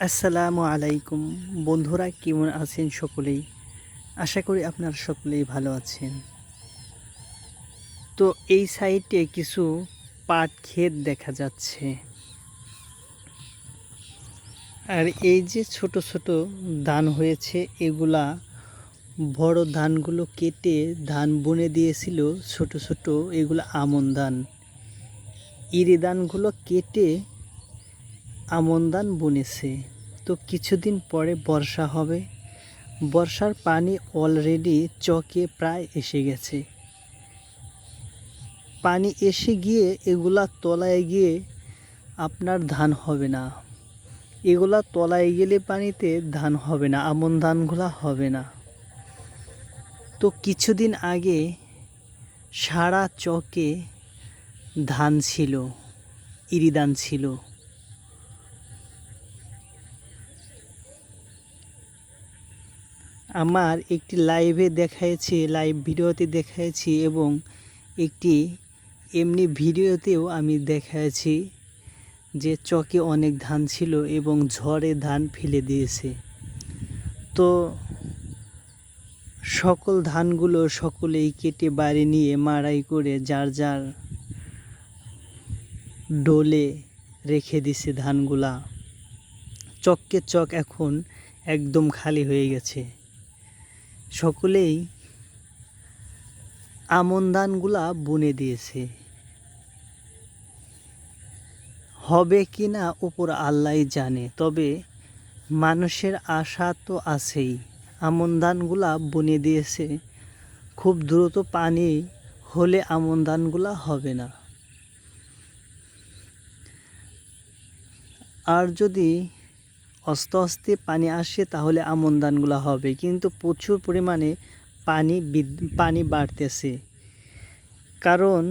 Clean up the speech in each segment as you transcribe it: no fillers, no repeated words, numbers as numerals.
আসসালামু আলাইকুম বন্ধুরা, কেমন আছেন সকলেই? আশা করি আপনারা সকলেই ভালো আছেন। তো এই সাইটে কিছু পাট ক্ষেত দেখা যাচ্ছে। আর এই যে ছোট ছোট ধান হয়েছে, এগুলা বড় ধানগুলো কেটে ধান বুনে দিয়েছিল। ছোট ছোট এগুলো আমন ধান, ইরি ধানগুলো কেটে আমন ধান বুনেছে। তো কিছুদিন পরে বর্ষা হবে। বর্ষার পানি অলরেডি চকে প্রায় এসে গেছে। পানি এসে গিয়ে এগুলা তলায় গিয়ে আপনার ধান হবে না। এগুলা তলায় গেলে পানিতে ধান হবে না, আমন ধানগুলা হবে না। তো কিছুদিন আগে সারা চকে ধান ছিল, ইরি ধান ছিল। আমার একটি লাইভ ভিডিওতে দেখাইছি এবং একটি এমনি ভিডিওতেও আমি দেখাইছি যে চকে অনেক ধান ছিল এবং ঝড়ে ধান ফেলে দিয়েছে। তো সকল ধানগুলো সকলেই কেটে বাড়ি নিয়ে মাড়াই করে যার যার ডোলে রেখে দিছে ধানগুলা। চককে চক এখন একদম খালি হয়ে গেছে। সকলেই আমন ধানগুলা বুনে দিয়েছে। হবে কি না উপর আল্লাহই জানে, তবে মানুষের আশা তো আছেই। আমন ধানগুলা বুনে দিয়েছে, খুব দ্রুত পানি হলে আমন ধানগুলা হবে না। আর যদি আস্তে আস্তে পানি আসে তাহলে আমন ধানগুলা হবে, কিন্তু প্রচুর পরিমাণে পানি বাড়তেছে। কারণ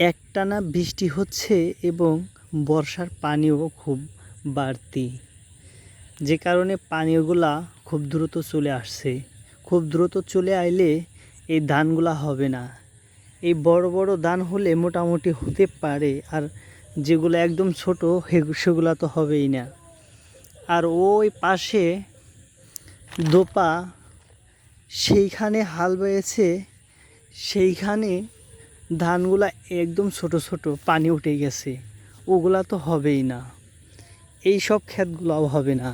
একটানা বৃষ্টি হচ্ছে এবং বর্ষার পানিও খুব বাড়তি, যে কারণে পানিগুলা খুব দ্রুত চলে আসছে। খুব দ্রুত চলে আইলে এই ধানগুলা হবে না। এই বড় বড় ধান হলে মোটামুটি হতে পারে, আর যেগুলো একদম ছোট সেগুলো তো হবেই না। আর ওই পাশে দোপা, সেইখানে হাল বয়েছে, সেইখানে ধানগুলা একদম ছোট ছোট পানি উঠে গেছে, ওগুলা তো হবেই না। এই সব ক্ষেতগুলাও হবে না।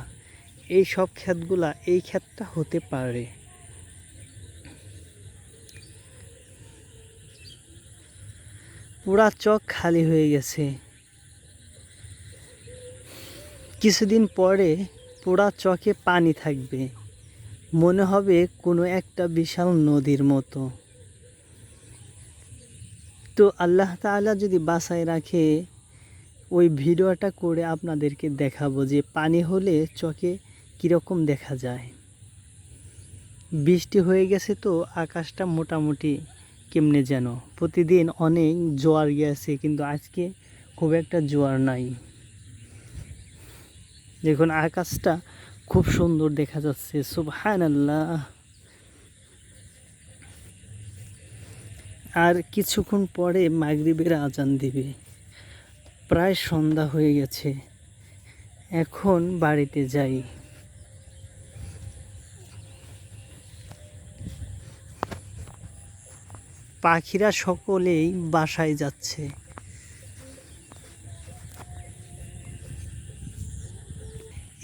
এই সব ক্ষেতগুলা, এই ক্ষেতটা হতে পারে। পুরা চক খালি হয়ে গেছে। কিছুদিন পরে পুরা চকে পানি থাকবে, মনে হবে কোনো একটা বিশাল নদীর মতো। তো আল্লাহ তাআলা যদি বাঁচায় রাখে, ওই ভিডিওটা করে আপনাদেরকে দেখাবো যে পানি হলে চকে কীরকম দেখা যায়। বৃষ্টি হয়ে গেছে তো আকাশটা মোটামুটি কেমনে যেন, প্রতিদিন অনেক জোয়ার গেছে, কিন্তু আজকে খুব একটা জোয়ার নাই। দেখুন আকাশটা খুব সুন্দর দেখা যাচ্ছে, সুবহানাল্লাহ। আর কিছুক্ষণ পরে মাগরিবের আজান দিবে। প্রায় সন্ধ্যা হয়ে গেছে, এখন বাড়িতে যাই। পাখিরা সকলেই বাসায় যাচ্ছে।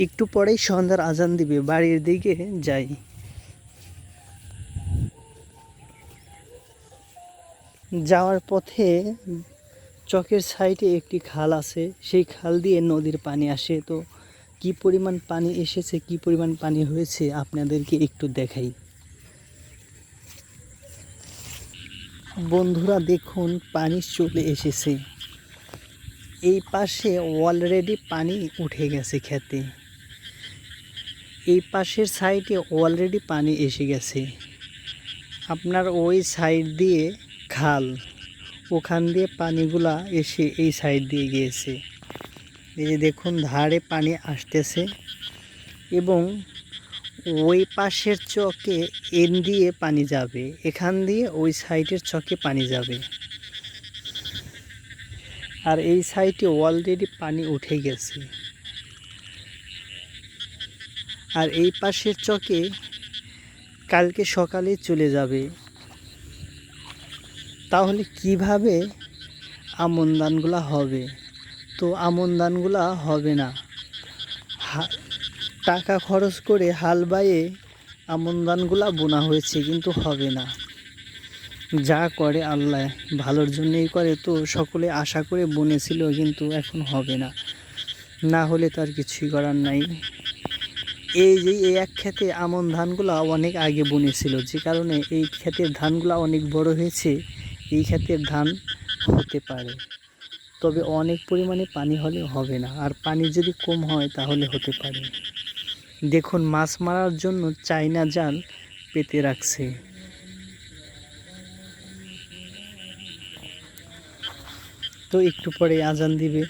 একটু পরেই সন্ধ্যার আজান দিবে, বাড়ির দিকে যাই। যাওয়ার পথে চকের সাইডে একটি খাল আছে, সেই খাল দিয়ে নদীর পানি আসে। তো কি পরিমাণ পানি এসেছে, কি পরিমাণ পানি হয়েছে আপনাদেরকে একটু দেখাই। বন্ধুরা দেখুন, পানি চলে এসেছে। এই পাশে অলরেডি পানি উঠে গেছে খেতে। এই পাশের সাইডে অলরেডি পানি এসে গেছে। আপনার ওই সাইড দিয়ে খাল, ওখান দিয়ে পানিগুলা এসে এই সাইড দিয়ে গিয়েছে। এই যে দেখুন ধারে পানি আসতেছে এবং ওই পাশের চকে এন দিয়ে পানি যাবে, এখান দিয়ে ওই সাইডের চকে পানি যাবে। আর এই সাইডে অলরেডি পানি উঠে গেছে। আর এই পাশের চকে কালকে সকালে চলে যাবে। তাহলে কিভাবে আমন ধানগুলা হবে? তো আমন ধানগুলা হবে না। টাকা খরচ করে হাল বাইয়ে আমন ধানগুলা বোনা হয়েছে, কিন্তু হবে না। যা করে আল্লাহ ভালোর জন্যই করে, তো সকলে আশা করে বুনেছিল, কিন্তু এখন হবে না। না হলে তার কিছুই করার নাই। এই যে এই এক ক্ষেতে আমন ধানগুলা অনেক আগে বুনেছিল, যে কারণে এই ক্ষেতের ধানগুলা অনেক বড় হয়েছে। এই ক্ষেতের ধান হতে পারে, তবে অনেক পরিমাণে পানি হলে হবে না, আর পানি যদি কম হয় তাহলে হতে পারে। দেখুন, মাছ মারার জন্য চাইনা জাল পেতে রাখছে। তো একটু পরে আজান দিবে,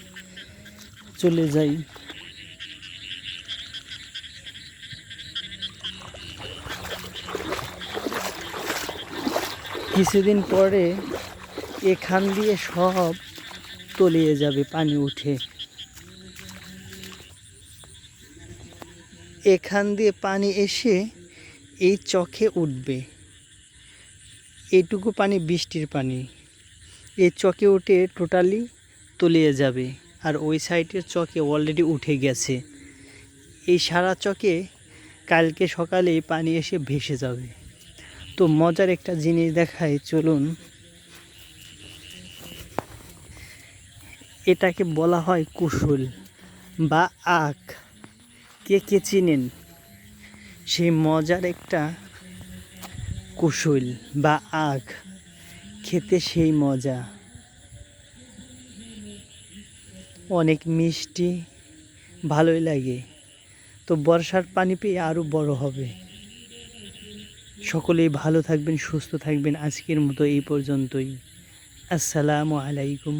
চলে যাই। কিছুদিন পরে এখান দিয়ে সব তলিয়ে যাবে, পানি উঠে এখান দিয়ে পানি এসে এই চকে উঠবে। এইটুকু পানি বৃষ্টির পানি এই চকে উঠে টোটালি তলিয়ে যাবে। আর ওই সাইডের চকে অলরেডি উঠে গেছে। এই সারা চকে কালকে সকালে পানি এসে ভেসে যাবে। তো মজার একটা জিনিস দেখাই, চলুন। এটাকে বলা হয় কুশুল বা আখ। কে কে চিনেন? সেই মজার একটা কুশুল বা আখ, খেতে সেই মজা, অনেক মিষ্টি, ভালোই লাগে। তো বর্ষার পানি পেয়ে আরও বড় হবে। সকলেই ভালো থাকবেন, সুস্থ থাকবেন। আজকের মতো এই পর্যন্তই। আসসালামু আলাইকুম।